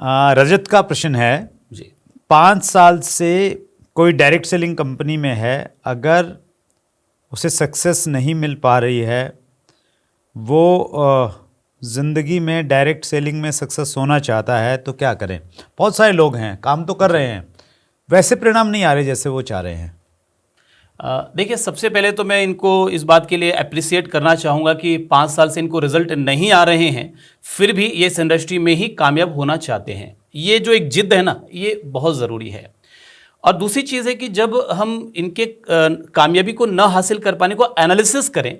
रजत का प्रश्न है जी। 5 साल से कोई डायरेक्ट सेलिंग कंपनी में है, अगर उसे सक्सेस नहीं मिल पा रही है, वो ज़िंदगी में डायरेक्ट सेलिंग में सक्सेस होना चाहता है, तो क्या करें? बहुत सारे लोग हैं, काम तो कर रहे हैं, वैसे परिणाम नहीं आ रहे जैसे वो चाह रहे हैं। देखिए, सबसे पहले तो मैं इनको इस बात के लिए अप्रिसिएट करना चाहूँगा कि 5 साल से इनको रिजल्ट नहीं आ रहे हैं, फिर भी ये इस इंडस्ट्री में ही कामयाब होना चाहते हैं। ये जो एक जिद है ना, ये बहुत ज़रूरी है। और दूसरी चीज़ है कि जब हम इनके कामयाबी को न हासिल कर पाने को एनालिसिस करें,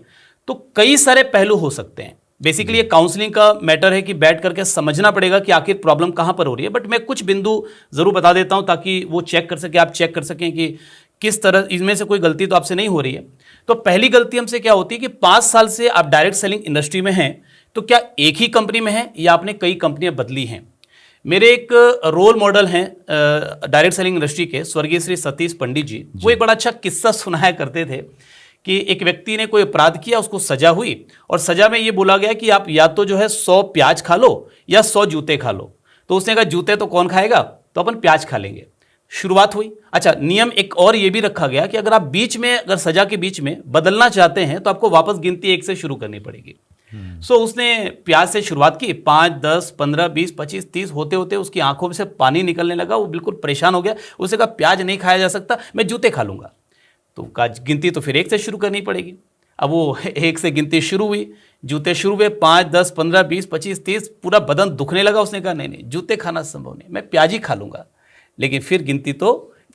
तो कई सारे पहलू हो सकते हैं। बेसिकली ये काउंसलिंग का मैटर है कि बैठ करके समझना पड़ेगा कि आखिर प्रॉब्लम कहाँ पर हो रही है। बट मैं कुछ बिंदु ज़रूर बता देता हूँ ताकि वो चेक कर सके, आप चेक कर सकें कि किस तरह इनमें से कोई गलती तो आपसे नहीं हो रही है। तो पहली गलती हमसे क्या होती है कि 5 साल से आप डायरेक्ट सेलिंग इंडस्ट्री में हैं, तो क्या एक ही कंपनी में हैं या आपने कई कंपनियां बदली हैं? मेरे एक रोल मॉडल हैं डायरेक्ट सेलिंग इंडस्ट्री के, स्वर्गीय श्री सतीश पंडित जी। वो एक बड़ा अच्छा किस्सा सुनाया करते थे कि एक व्यक्ति ने कोई अपराध किया, उसको सजा हुई और सजा में ये बोला गया कि आप या तो जो है 100 प्याज खा लो या 100 जूते खा लो। तो उसने कहा जूते तो कौन खाएगा, तो अपन प्याज खा लेंगे। शुरुआत हुई। अच्छा, नियम एक और ये भी रखा गया कि अगर आप बीच में, अगर सजा के बीच में बदलना चाहते हैं तो आपको वापस गिनती 1 से शुरू करनी पड़ेगी। सो उसने प्याज से शुरुआत की, 5, 10, 15, 20, 25, 30 होते होते उसकी आंखों में से पानी निकलने लगा। वो बिल्कुल परेशान हो गया। उसने कहा प्याज नहीं खाया जा सकता, मैं जूते खा लूंगा। तो गिनती तो फिर 1 से शुरू करनी पड़ेगी। अब वो 1 से गिनती शुरू हुई, जूते शुरू हुए, 5, 10, 15, 20, 25, 30, पूरा बदन दुखने लगा। उसने कहा नहीं नहीं, जूते खाना संभव नहीं, मैं प्याज ही खा लूंगा। लेकिन फिर गिनती तो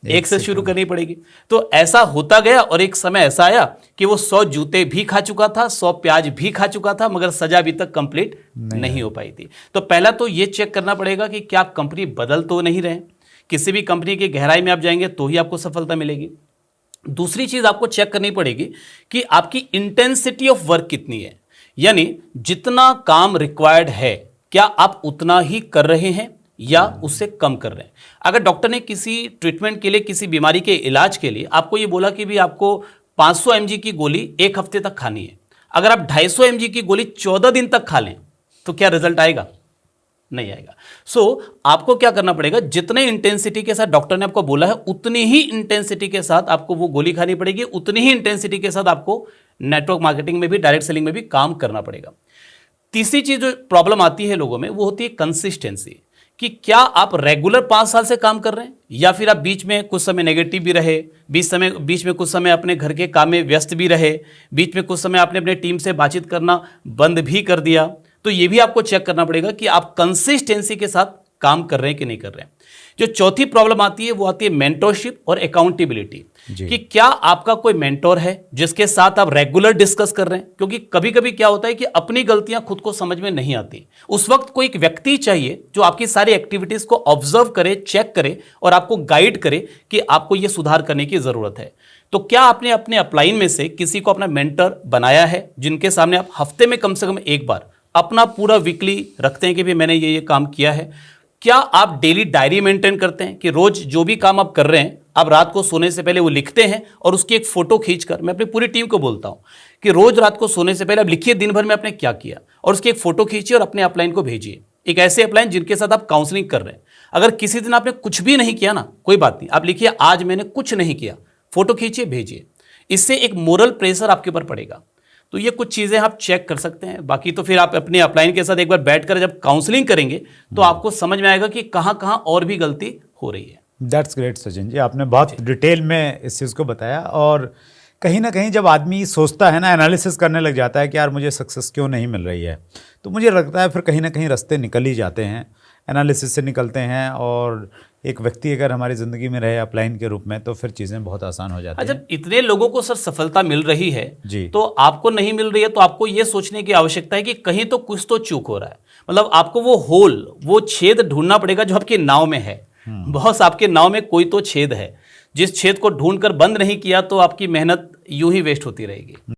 1 से शुरू करनी पड़ेगी। तो ऐसा होता गया और एक समय ऐसा आया कि वो 100 जूते भी खा चुका था, 100 प्याज भी खा चुका था, मगर सजा अभी तक कंप्लीट नहीं हो पाई थी। तो पहला तो ये चेक करना पड़ेगा कि क्या आप कंपनी बदल तो नहीं रहे। किसी भी कंपनी की गहराई में आप जाएंगे तो ही आपको सफलता मिलेगी। दूसरी चीज आपको चेक करनी पड़ेगी कि आपकी इंटेंसिटी ऑफ वर्क कितनी है, यानी जितना काम रिक्वायर्ड है क्या आप उतना ही कर रहे हैं या उससे कम कर रहे हैं। अगर डॉक्टर ने किसी ट्रीटमेंट के लिए, किसी बीमारी के इलाज के लिए आपको ये बोला कि भी आपको 500 mg की गोली 1 हफ्ते तक खानी है, अगर आप 250 mg की गोली 14 दिन तक खा लें तो क्या रिजल्ट आएगा? नहीं आएगा। सो आपको क्या करना पड़ेगा, जितने इंटेंसिटी के साथ डॉक्टर ने आपको बोला है उतनी ही इंटेंसिटी के साथ आपको वो गोली खानी पड़ेगी, उतनी ही इंटेंसिटी के साथ आपको नेटवर्क मार्केटिंग में भी, डायरेक्ट सेलिंग में भी काम करना पड़ेगा। तीसरी चीज जो प्रॉब्लम आती है लोगों में, वो होती है कंसिस्टेंसी, कि क्या आप रेगुलर 5 साल से काम कर रहे हैं या फिर आप बीच में कुछ समय नेगेटिव भी रहे, बीच में कुछ समय अपने घर के काम में व्यस्त भी रहे, बीच में कुछ समय आपने अपने टीम से बातचीत करना बंद भी कर दिया। तो ये भी आपको चेक करना पड़ेगा कि आप कंसिस्टेंसी के साथ काम कर रहे हैं कि नहीं कर रहे हैं। जो चौथी प्रॉब्लम आती है वो आती है मेंटरशिप और अकाउंटेबिलिटी, कि क्या आपका कोई मेंटोर है जिसके साथ आप रेगुलर डिस्कस कर रहे हैं। क्योंकि कभी कभी क्या होता है कि अपनी गलतियां खुद को समझ में नहीं आती, उस वक्त कोई एक व्यक्ति चाहिए जो आपकी सारी एक्टिविटीज को ऑब्जर्व करे, चेक करे और आपको गाइड करे कि आपको यह सुधार करने की जरूरत है। तो क्या आपने अपने अपलाइन में से किसी को अपना मेंटर बनाया है, जिनके सामने आप हफ्ते में कम से कम एक बार अपना पूरा वीकली रखते हैं कि भी मैंने ये काम किया है? क्या आप डेली डायरी मेंटेन करते हैं कि रोज जो भी काम आप कर रहे हैं आप रात को सोने से पहले वो लिखते हैं और उसकी एक फोटो खींचकर, मैं अपनी पूरी टीम को बोलता हूं कि रोज रात को सोने से पहले आप लिखिए दिन भर में आपने क्या किया और उसकी एक फोटो खींचिए और अपने अपलाइन को भेजिए। एक ऐसे अपलाइन जिनके साथ आप काउंसलिंग कर रहे हैं। अगर किसी दिन आपने कुछ भी नहीं किया ना, कोई बात नहीं, आप लिखिए आज मैंने कुछ नहीं किया, फोटो खींचिए, भेजिए। इससे एक मोरल प्रेशर आपके ऊपर पड़ेगा। तो ये कुछ चीज़ें आप चेक कर सकते हैं। बाकी तो फिर आप अपने अपलाइन के साथ एक बार बैठकर जब काउंसलिंग करेंगे तो आपको समझ में आएगा कि कहाँ कहाँ और भी गलती हो रही है। दैट्स ग्रेट सचिन जी, आपने बहुत डिटेल में इस चीज़ को बताया। और कहीं ना कहीं जब आदमी सोचता है ना, एनालिसिस करने लग जाता है कि यार मुझे सक्सेस क्यों नहीं मिल रही है, तो मुझे लगता है फिर कहीं ना कहीं रास्ते निकल ही जाते हैं, एनालिसिस से निकलते हैं। और एक व्यक्ति अगर हमारी ज़िंदगी में रहे अपलाइन के रूप में तो फिर चीज़ें बहुत आसान हो जाती हैं। जब इतने लोगों को सर सफलता मिल रही है जी, तो आपको नहीं मिल रही है, तो आपको ये सोचने की आवश्यकता है कि कहीं तो कुछ तो चूक हो रहा है। मतलब आपको वो होल, वो छेद ढूंढना पड़ेगा जो आपके नाव में है। बॉस, आपके नाव में कोई तो छेद है, जिस छेद को ढूंढकर बंद नहीं किया तो आपकी मेहनत यूं ही वेस्ट होती रहेगी।